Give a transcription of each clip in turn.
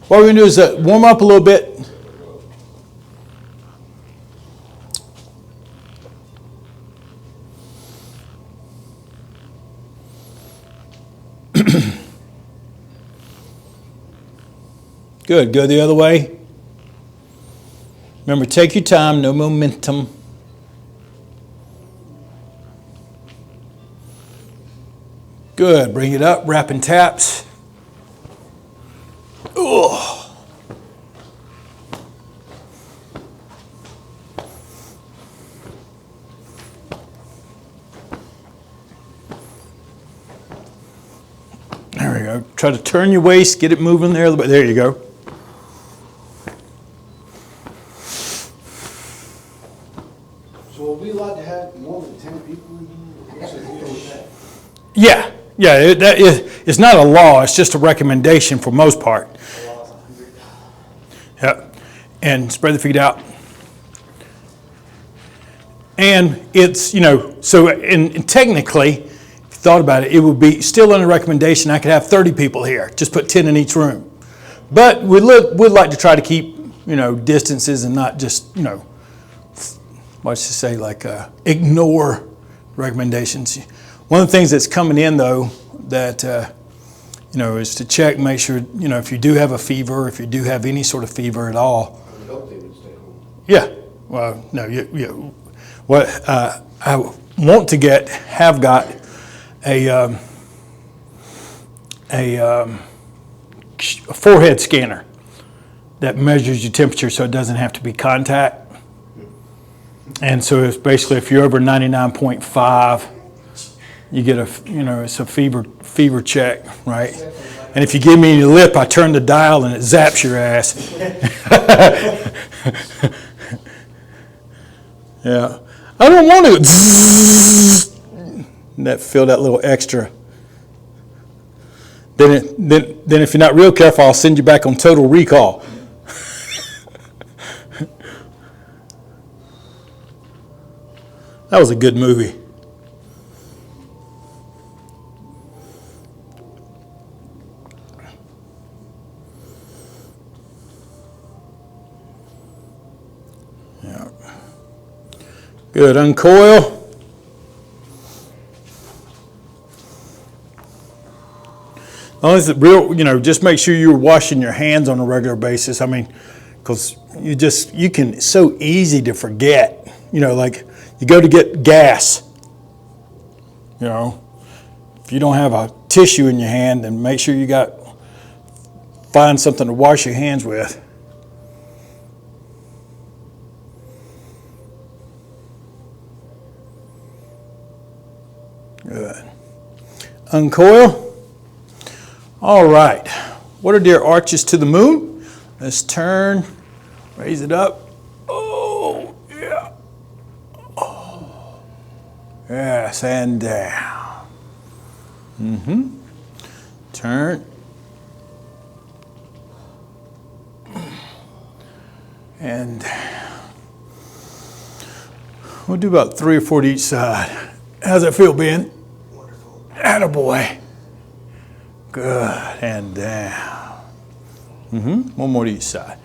What we're going to do is warm up a little bit. Good. Go the other way. Remember, take your time, no momentum. Good. Bring it up, wrapping taps. Oh. There we go. Try to turn your waist, get it moving there a little bit. There you go. So are we allowed to have more than 10 people in here? What's the deal with that? Yeah. It's not a law. It's just a recommendation for most part. Yeah. And spread the feet out. And it's, so and technically, if you thought about it, it would be still under recommendation. I could have 30 people here. Just put 10 in each room. But we'd like to try to keep, distances and not just, ignore recommendations. One of the things that's coming in, though, that, is to check, make sure, if you do have a fever, if you do have any sort of fever at all. I would hope they would stay home. Yeah. Well, no, what I want to have got a forehead scanner that measures your temperature so it doesn't have to be contact. And so it's basically if you're over 99.5, you get it's a fever check, right? And if you give me your lip, I turn the dial and it zaps your ass. Yeah. I don't want to. And that feel that little extra. Then if you're not real careful, I'll send you back on total recall. That was a good movie. Yeah. Good. Uncoil. As long as it's real, just make sure you're washing your hands on a regular basis. I mean, because you can, it's so easy to forget, like you go to get gas, if you don't have a tissue in your hand, then make sure find something to wash your hands with. Good. Uncoil. All right. What are dear arches to the moon? Let's turn, raise it up. Oh, yeah. Oh. Yes, and down. Turn. And down. We'll do about 3 or 4 to each side. How's that feel, Ben? Wonderful. Attaboy. Good, and down. One more to each side.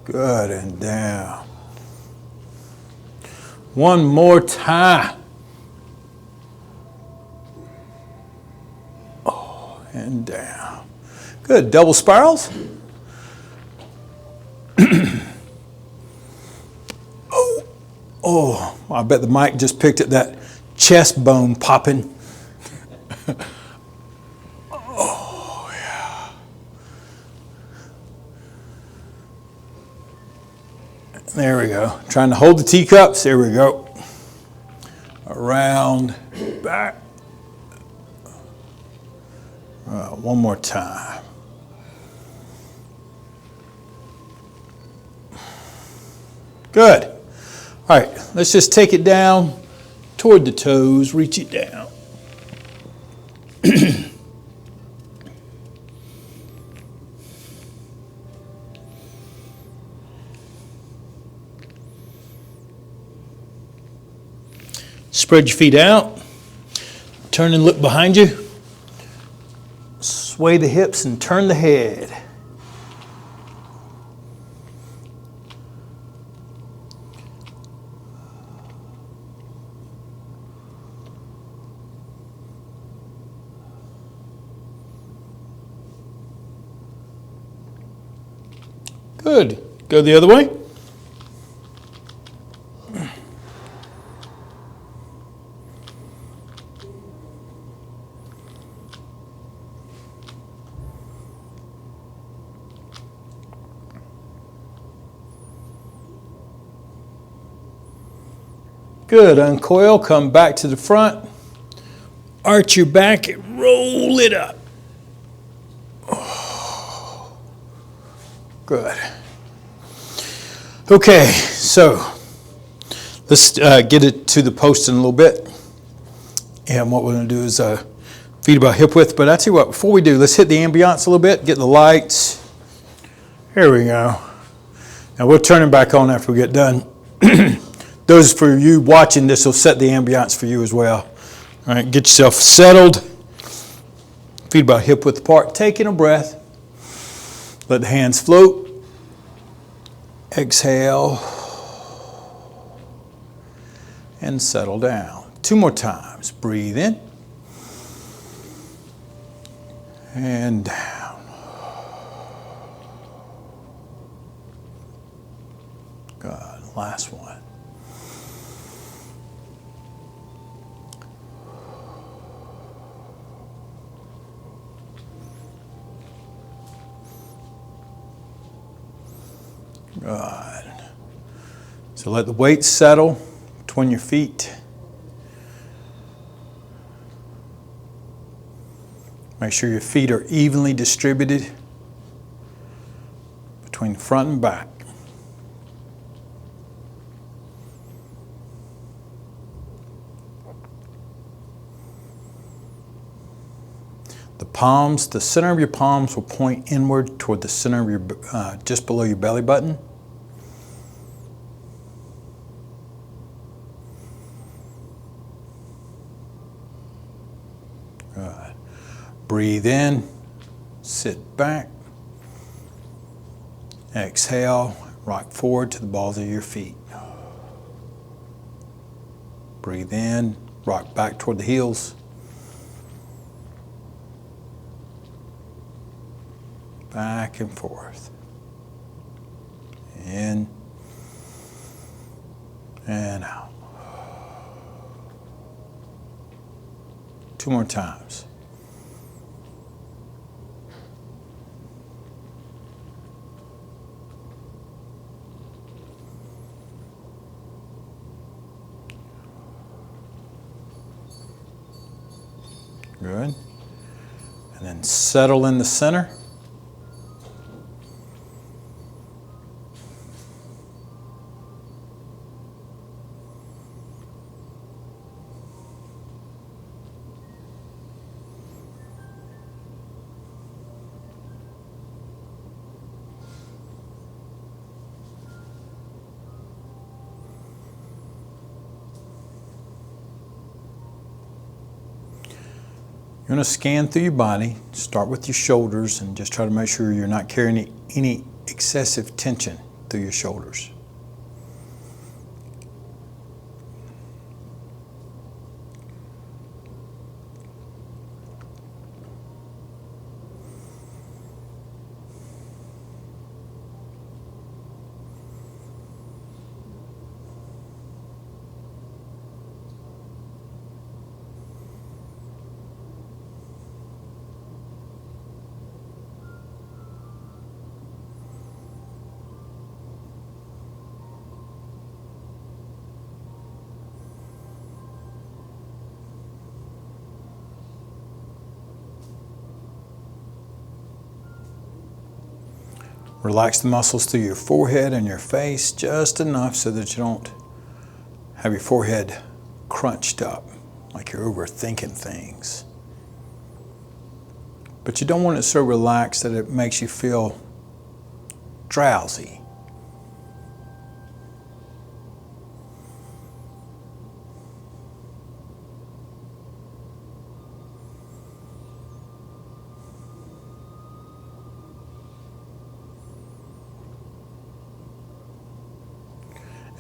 Good, and down. One more time. Oh, and down. Good. Double spirals. Oh, I bet the mic just picked at that chest bone popping. Oh, yeah. There we go. Trying to hold the teacups. There we go. Around, back. One more time. Good. All right, let's just take it down toward the toes, reach it down. spread your feet out. Turn and look behind you. Sway the hips and turn the head. Good. Go the other way. Good. Uncoil, come back to the front. Arch your back and roll it up. Good. Okay, so let's get it to the post in a little bit. And what we're going to do is feet about hip width. But I tell you what, before we do, let's hit the ambiance a little bit, get the lights. Here we go. Now we're turning back on after we get done. Those for you watching this will set the ambiance for you as well. All right, get yourself settled. Feet about hip width apart. Taking a breath. Let the hands float. Exhale. And settle down. 2 more times. Breathe in. And down. Good. Last one. Good. So let the weight settle between your feet. Make sure your feet are evenly distributed between front and back. The palms, the center of your palms will point inward toward the center of your, just below your belly button. Good. Breathe in, sit back. Exhale, rock forward to the balls of your feet. Breathe in, rock back toward the heels. Back and forth. In and out. 2 more times. Good. And then settle in the center. You're going to scan through your body, start with your shoulders, and just try to make sure you're not carrying any excessive tension through your shoulders. Relax the muscles through your forehead and your face just enough so that you don't have your forehead crunched up, like you're overthinking things. But you don't want it so relaxed that it makes you feel drowsy.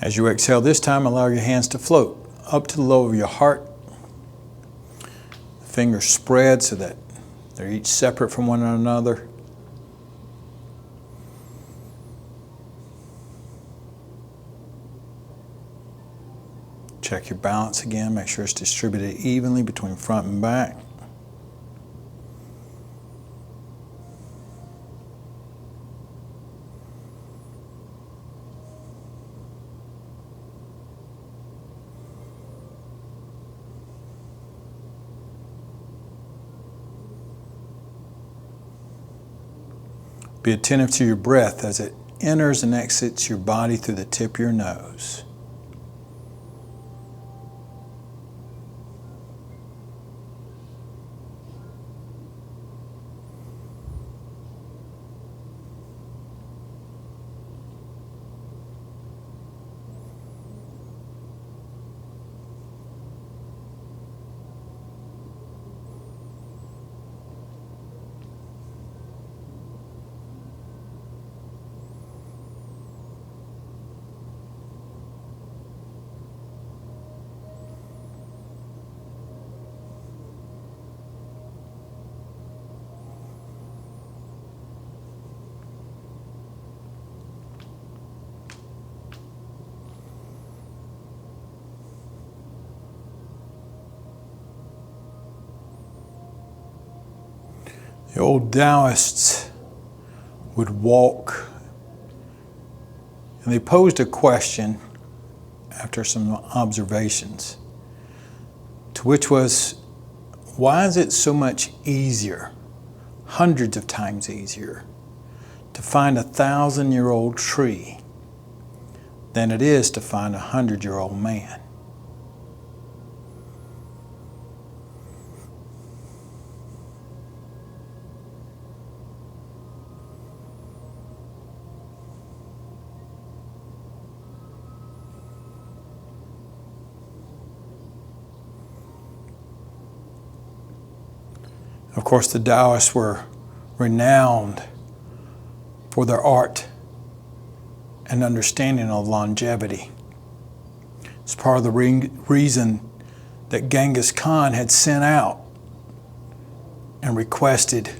As you exhale this time, allow your hands to float up to the low of your heart. The fingers spread so that they're each separate from one another. Check your balance again. Make sure it's distributed evenly between front and back. Be attentive to your breath as it enters and exits your body through the tip of your nose. The old Taoists would walk, and they posed a question after some observations, to which was, why is it so much easier, hundreds of times easier, to find a 1,000-year-old tree than it is to find a 100-year-old man? Of course, the Taoists were renowned for their art and understanding of longevity. It's part of the reason that Genghis Khan had sent out and requested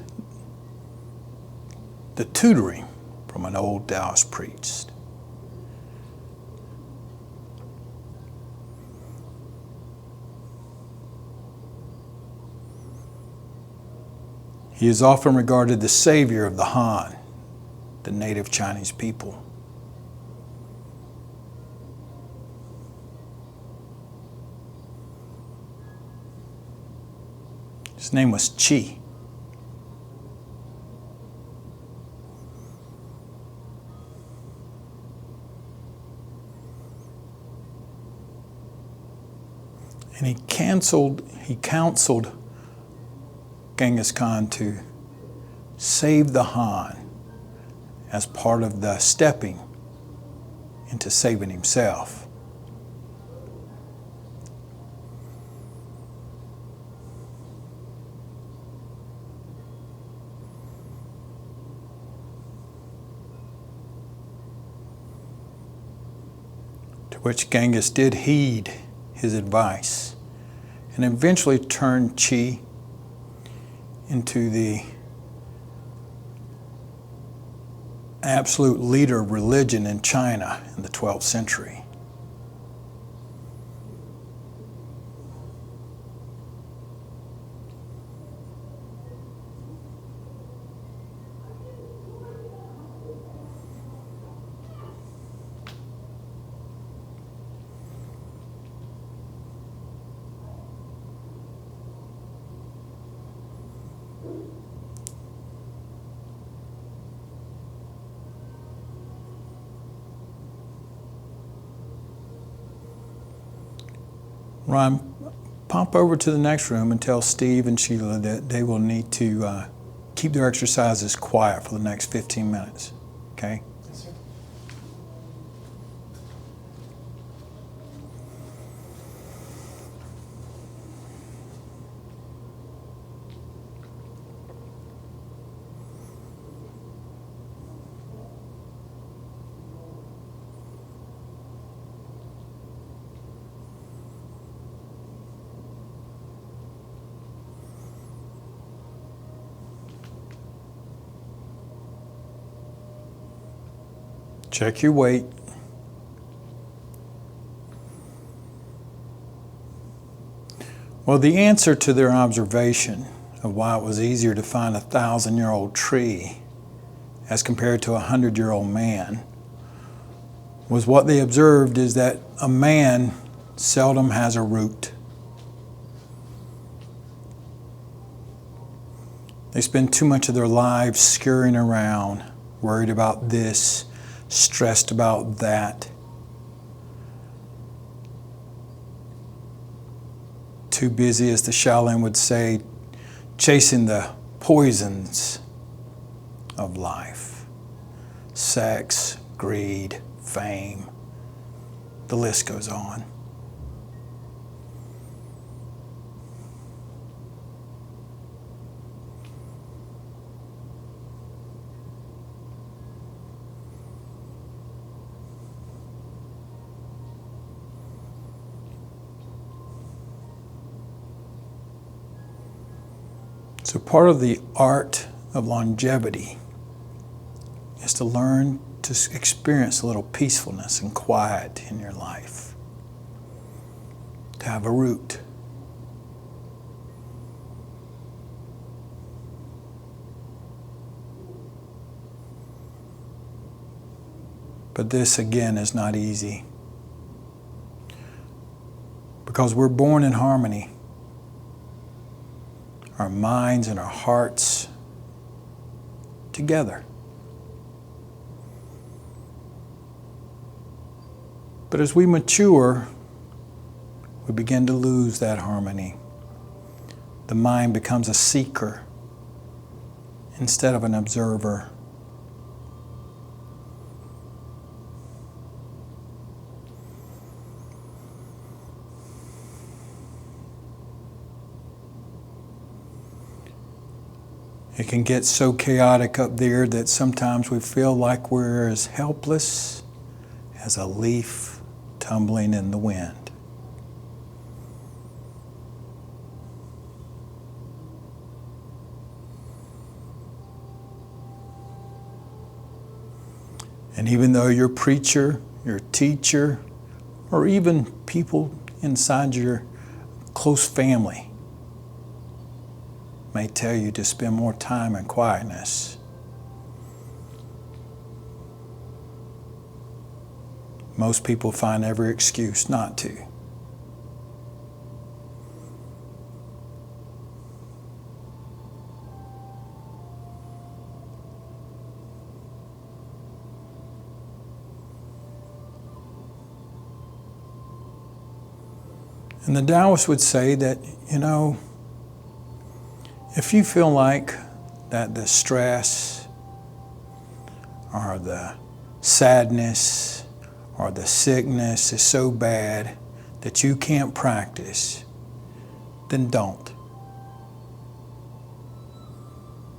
the tutoring from an old Taoist priest. He is often regarded the savior of the Han, the native Chinese people. His name was Qi. And he counseled Genghis Khan to save the Han as part of the stepping into saving himself. To which Genghis did heed his advice and eventually turned Qi into the absolute leader of religion in China in the 12th century. Ron, pop over to the next room and tell Steve and Sheila that they will need to keep their exercises quiet for the next 15 minutes, okay? Yes, sir. Check your weight. Well, the answer to their observation of why it was easier to find a 1,000-year-old tree as compared to a 100-year-old man was what they observed is that a man seldom has a root. They spend too much of their lives scurrying around, worried about this, stressed about that. Too busy, as the Shaolin would say, chasing the poisons of life. Sex, greed, fame. The list goes on. So part of the art of longevity is to learn to experience a little peacefulness and quiet in your life. To have a root. But this again is not easy. Because we're born in harmony. Our minds and our hearts together. But as we mature, we begin to lose that harmony. The mind becomes a seeker instead of an observer. It can get so chaotic up there that sometimes we feel like we're as helpless as a leaf tumbling in the wind. And even though your preacher, your teacher, or even people inside your close family may tell you to spend more time in quietness, most people find every excuse not to. And the Taoists would say that, if you feel like that the stress or the sadness or the sickness is so bad that you can't practice, then don't.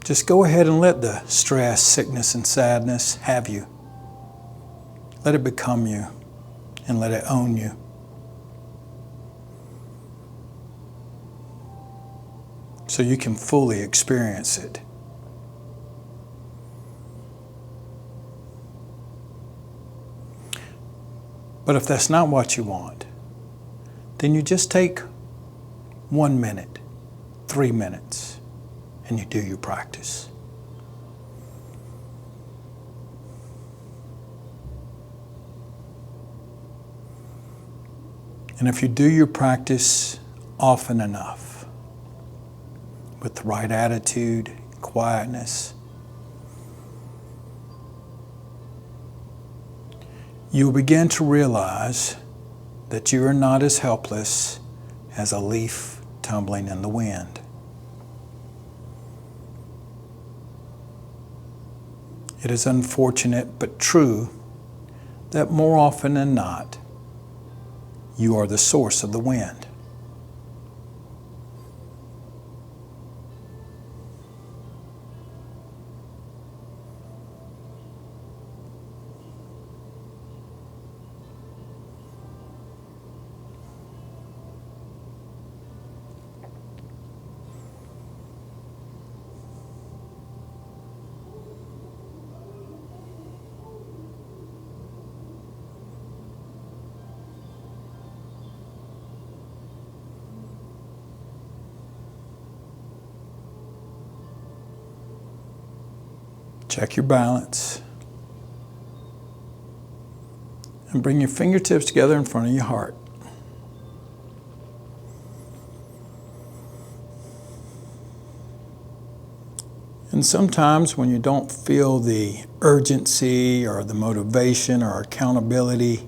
Just go ahead and let the stress, sickness, and sadness have you. Let it become you and let it own you. So you can fully experience it. But if that's not what you want, then you just take 1 minute, 3 minutes, and you do your practice. And if you do your practice often enough, with the right attitude, quietness, you will begin to realize that you are not as helpless as a leaf tumbling in the wind. It is unfortunate but true that more often than not, you are the source of the wind. Check your balance. And bring your fingertips together in front of your heart. And sometimes when you don't feel the urgency or the motivation or accountability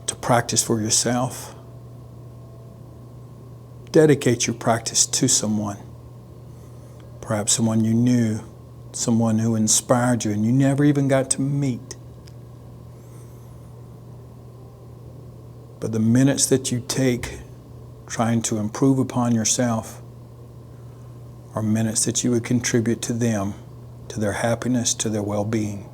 to practice for yourself, dedicate your practice to someone. Perhaps someone you knew, someone who inspired you and you never even got to meet. But the minutes that you take trying to improve upon yourself are minutes that you would contribute to them, to their happiness, to their well-being.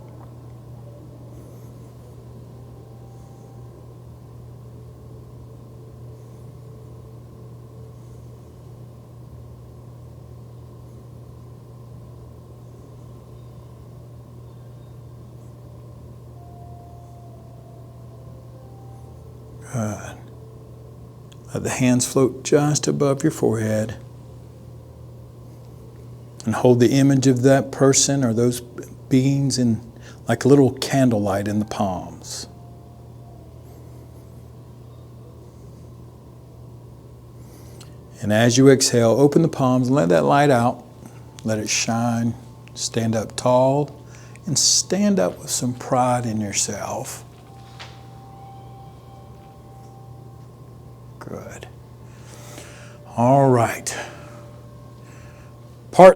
Good. Let the hands float just above your forehead. And hold the image of that person or those beings in like a little candlelight in the palms. And as you exhale, open the palms and let that light out. Let it shine. Stand up tall and stand up with some pride in yourself. Good. All right.